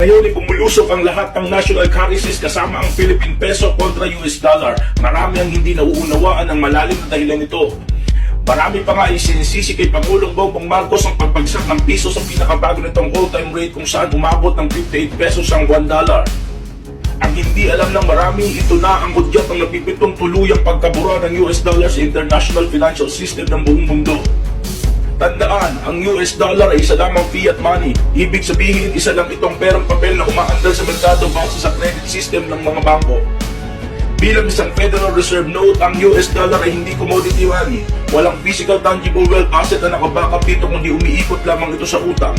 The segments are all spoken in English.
Ngayon ay bumulusok ang lahat ng national currencies kasama ang Philippine Peso kontra US Dollar. Marami ang hindi nauunawaan ang malalim na dahilan nito. Marami pa nga isinisisi kay Pangulong Bongbong Marcos ang pagbagsak ng piso sa pinakabago nitong all-time rate kung saan umabot ng 58 pesos ang $1. Ang hindi alam ng marami, ito na ang hudyat ng napipitong tuluyang pagkabura ng US dollar sa international financial system ng buong mundo. Tandaan, ang US dollar ay isa lamang fiat money. Ibig sabihin, isa lang itong perang papel na umaandar sa merkado base sa credit system ng mga bangko. Bilang isang Federal Reserve note, ang US dollar ay hindi commodity money. Walang physical tangible wealth asset na nakabackup dito kundi umiikot lamang ito sa utang.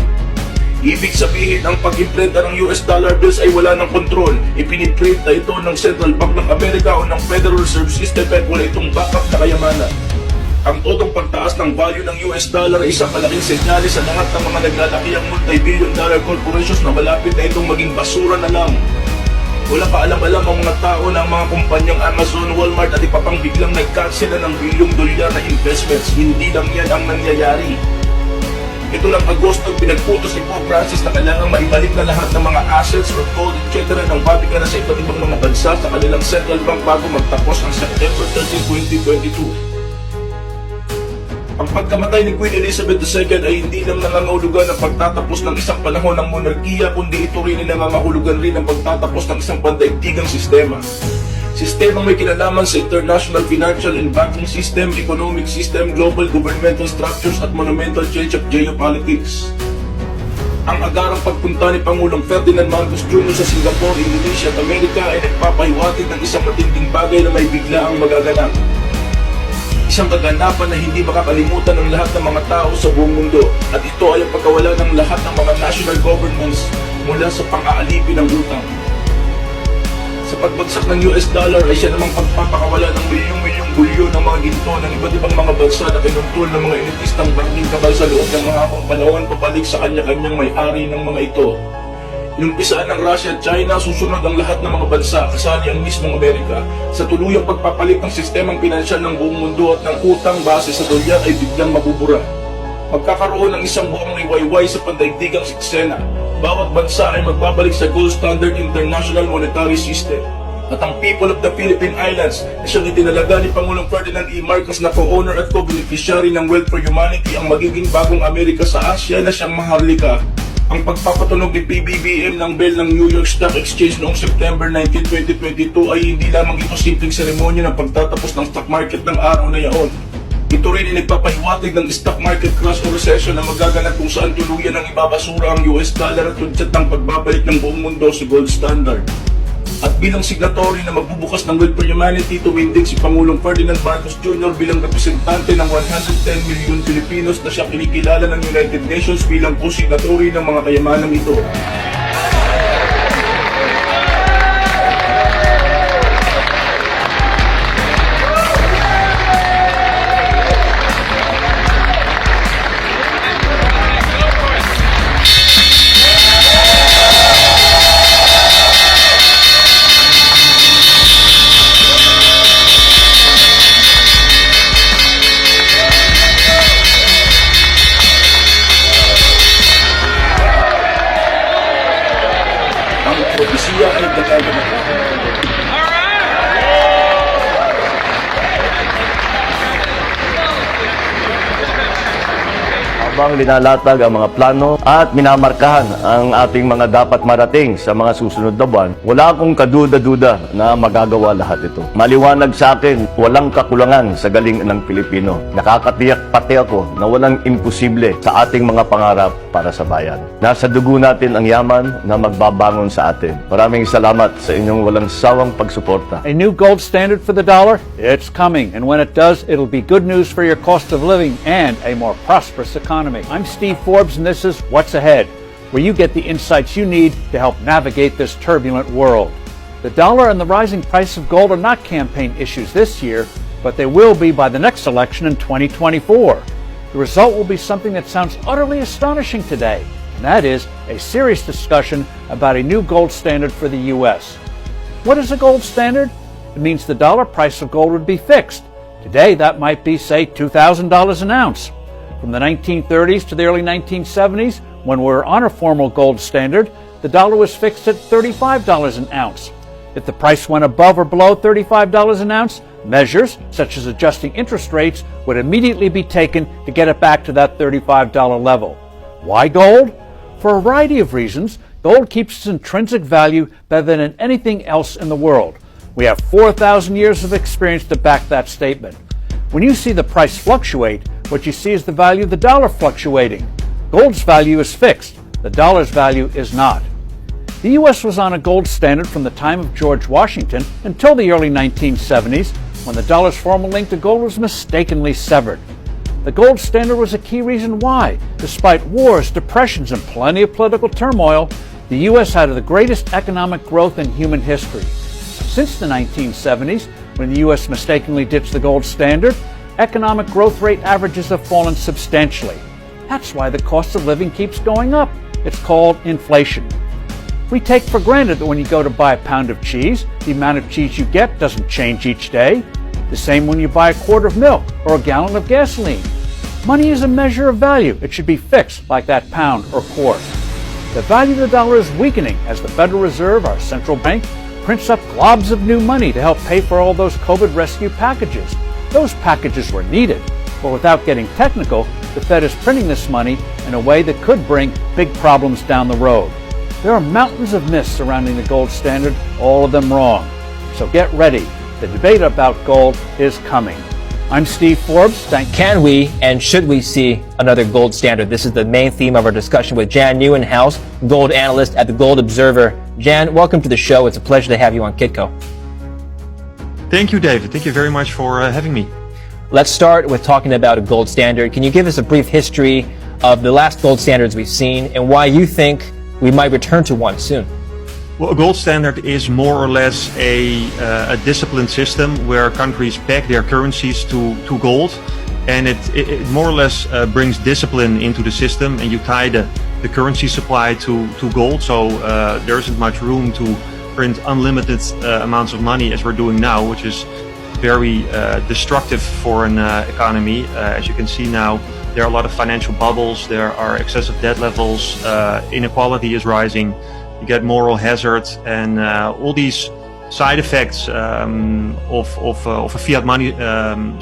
Ibig sabihin, ang pag-imprenta ng US dollar bills ay wala ng kontrol. Ipiniprint na ito ng Central Bank ng Amerika o ng Federal Reserve System at wala itong backup na kayamanan. Ang todong pagtaas ng value ng US dollar ay isang malaking senyales sa lahat ng mga naglalakihang multi-billion dollar corporations na malapit na itong maging basura na lang. Wala pa alam-alam ang mga tao na ang mga kumpanyang Amazon, Walmart at iba pang biglang nag-cancel na ng bilyong dolyar na investments. Hindi lang yan ang nangyayari. Ito lang Agosto pinagputos ni Pope Francis na kailangang maibalik na lahat ng mga assets or gold, etc. ng Vatican sa iba't ibang mga bansa sa kanilang central bank bago magtapos ang September 13, 2022. Ang pagkamatay ni Queen Elizabeth II ay hindi lang nangangahulugan ng pagtatapos ng isang panahon ng monarkiya, kundi ito rin ay nangangahulugan rin ng pagtatapos ng isang pandaigdigang sistema. Sistemang may kinalaman sa international financial and banking system, economic system, global governmental structures at monumental change of geopolitics. Ang agarang pagpunta ni Pangulong Ferdinand Marcos Jr. sa Singapore, Indonesia at Amerika ay nagpapahiwatig ng isang matinding bagay na may bigla ang magaganap. Isang kaganapan na hindi makakalimutan ng lahat ng mga tao sa buong mundo, at ito ay ang pagkawala ng lahat ng mga national governments mula sa pang-aalipin ng utang. Sa pagbagsak ng US dollar ay siya namang pagpapakawala ng milyong-milyong bulyo ng mga ginto ng iba't ibang mga bansa na kinuntol ng mga elitistang banking kabal sa loob ng mga panahon pabalik sa kanya-kanyang may-ari ng mga ito. Inumpisaan ng Russia at China, susunod ang lahat ng mga bansa, kasali ang mismong Amerika, sa tuluyang pagpapalit ng sistemang pinansyal ng buong mundo at ng utang base sa dolyar ay biglang mabubura. Magkakaroon ng isang buong liwayway sa pandaigdigang eksena. Bawat bansa ay magbabalik sa gold standard international monetary system. At ang people of the Philippine Islands na siyang itinalaga ni Pangulong Ferdinand E. Marcos na co-owner at co-beneficiary ng Wealth for Humanity ang magiging bagong Amerika sa Asia na siyang maharlika. Ang pagpapatunog ni PBBM ng bell ng New York Stock Exchange noong September 19, 2022 ay hindi lamang ito simpleng seremonya ng pagtatapos ng stock market ng araw na yaon. Ito rin ay nagpapahiwatig ng stock market crash o recession na magaganap kung saan tuluyan ang ibabasura ang US dollar at tudyat ng pagbabalik ng buong mundo sa gold standard. At bilang signatory na magbubukas ng Wealth for Humanity, tumindig si Pangulong Ferdinand Marcos Jr. bilang representante ng 110 million Filipinos na siya kinikilala ng United Nations bilang co-signatory ng mga kayamanang ito. Propesya ay nagaganap. Habang linalatag ang mga plano at minamarkahan ang ating mga dapat marating sa mga susunod na buwan, wala akong kaduda-duda na magagawa lahat ito. Maliwanag sa akin, walang kakulangan sa galing ng Pilipino. Nakakatiyak pati ako na walang imposible sa ating mga pangarap para sa bayan. Nasa dugo natin ang yaman na magbabangon sa atin. Maraming salamat sa inyong walang sawang pagsuporta. A new gold standard for the dollar? It's coming, and when it does, it'll be good news for your cost of living and a more prosperous economy. I'm Steve Forbes, and this is What's Ahead, where you get the insights you need to help navigate this turbulent world. The dollar and the rising price of gold are not campaign issues this year, but they will be by the next election in 2024. The result will be something that sounds utterly astonishing today, and that is a serious discussion about a new gold standard for the U.S. What is a gold standard? It means the dollar price of gold would be fixed. Today, that might be, say, $2,000 an ounce. From the 1930s to the early 1970s, when we were on a formal gold standard, the the dollar was fixed at $35 an ounce. If the price went above or below $35 an ounce, measures, such as adjusting interest rates, would immediately be taken to get it back to that $35 level. Why gold? For a variety of reasons, gold keeps its intrinsic value better than anything else in the world. We have 4,000 years of experience to back that statement. When you see the price fluctuate, what you see is the value of the dollar fluctuating. Gold's value is fixed. The dollar's value is not. The U.S. was on a gold standard from the time of George Washington until the early 1970s, when the dollar's formal link to gold was mistakenly severed. The gold standard was a key reason why, despite wars, depressions, and plenty of political turmoil, the U.S. had the greatest economic growth in human history. Since the 1970s, when the U.S. mistakenly ditched the gold standard, economic growth rate averages have fallen substantially. That's why the cost of living keeps going up. It's called inflation. We take for granted that when you go to buy a pound of cheese, the amount of cheese you get doesn't change each day. The same when you buy a quart of milk or a gallon of gasoline. Money is a measure of value. It should be fixed like that pound or quart. The value of the dollar is weakening as the Federal Reserve, our central bank, prints up globs of new money to help pay for all those COVID rescue packages. Those packages were needed, but without getting technical, the Fed is printing this money in a way that could bring big problems down the road. There are mountains of myths surrounding the gold standard, all of them wrong. So get ready. The debate about gold is coming. I'm Steve Forbes. Can we and should we see another gold standard? This is the main theme of our discussion with Jan Nieuwenhuis, gold analyst at the Gold Observer. Jan, welcome to the show. It's a pleasure to have you on Kitco. Thank you, David. Thank you very much for having me. Let's start with talking about a gold standard. Can you give us a brief history of the last gold standards we've seen and why you think we might return to one soon? Well, a gold standard is more or less a disciplined system where countries peg their currencies to gold, and it more or less brings discipline into the system, and you tie the currency supply to gold, so there isn't much room to print unlimited amounts of money as we're doing now, which is very destructive for an economy. As you can see now, there are a lot of financial bubbles, there are excessive debt levels, inequality is rising, you get moral hazard, and all these side effects of a fiat money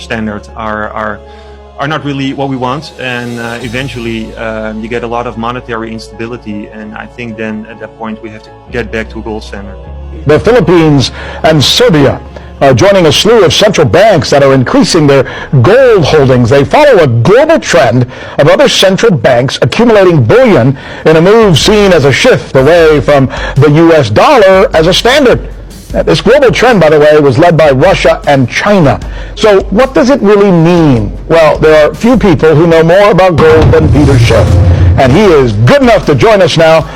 standard are not really what we want, and eventually you get a lot of monetary instability, and I think then at that point we have to get back to a gold standard. The Philippines and Serbia are joining a slew of central banks that are increasing their gold holdings. They follow a global trend of other central banks accumulating bullion in a move seen as a shift away from the U.S. dollar as a standard. This global trend, by the way, was led by Russia and China. So what does it really mean? Well, there are few people who know more about gold than Peter Schiff. And he is good enough to join us now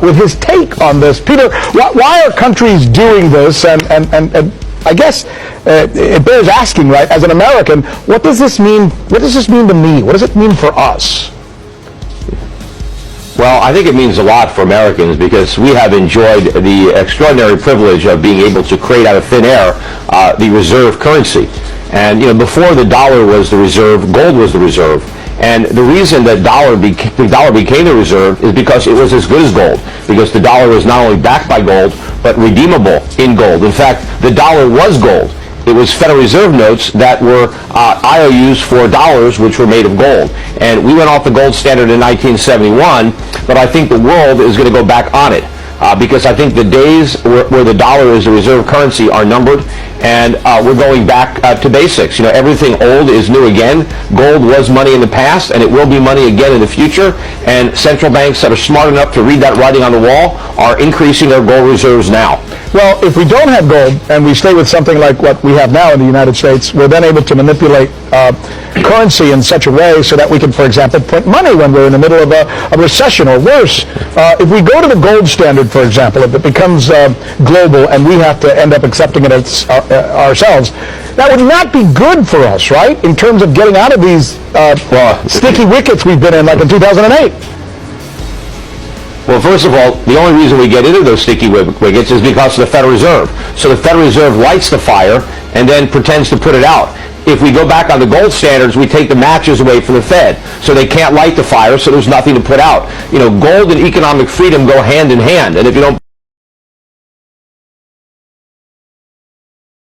with his take on this. Peter, why are countries doing this? And I guess it bears asking, right, as an American, what does this mean? What does this mean to me? What does it mean for us? Well, I think it means a lot for Americans because we have enjoyed the extraordinary privilege of being able to create out of thin air the reserve currency. And, before the dollar was the reserve, gold was the reserve. And the reason that the dollar became the reserve is because it was as good as gold, because the dollar was not only backed by gold, but redeemable in gold. In fact, the dollar was gold. It was Federal Reserve notes that were IOUs for dollars, which were made of gold. And we went off the gold standard in 1971, but I think the world is going to go back on it. Because I think the days where the dollar is the reserve currency are numbered, and we're going back to basics. Everything old is new again. Gold was money in the past, and it will be money again in the future. And central banks that are smart enough to read that writing on the wall are increasing their gold reserves now. Well, if we don't have gold and we stay with something like what we have now in the United States, we're then able to manipulate currency in such a way so that we can, for example, print money when we're in the middle of a recession or worse. If we go to the gold standard, for example, if it becomes global and we have to end up accepting it ourselves, that would not be good for us, right, in terms of getting out of these sticky wickets we've been in, like in 2008. Well, first of all, the only reason we get into those sticky wickets is because of the Federal Reserve. So the Federal Reserve lights the fire and then pretends to put it out. if we go back on the gold standards, we take the matches away from the Fed. So they can't light the fire, so there's nothing to put out. You know, gold and economic freedom go hand in hand. And if you don't